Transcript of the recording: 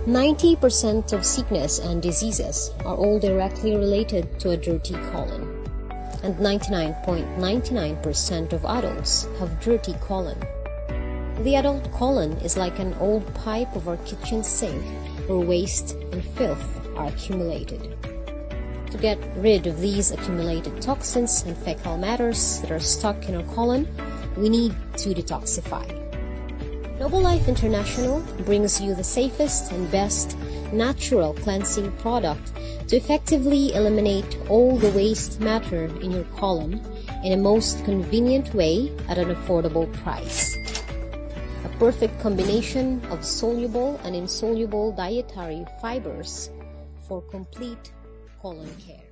90% of sickness and diseases are all directly related to a dirty colon, and 99.99% of adults have dirty colon. The adult colon is like an old pipe of our kitchen sink where waste and filth are accumulated. To get rid of these accumulated toxins and fecal matters that are stuck in our colon, we need to detoxify. Noble Life International brings you the safest and best natural cleansing product to effectively eliminate all the waste matter in your colon in a most convenient way at an affordable price. A perfect combination of soluble and insoluble dietary fibers for complete colon care.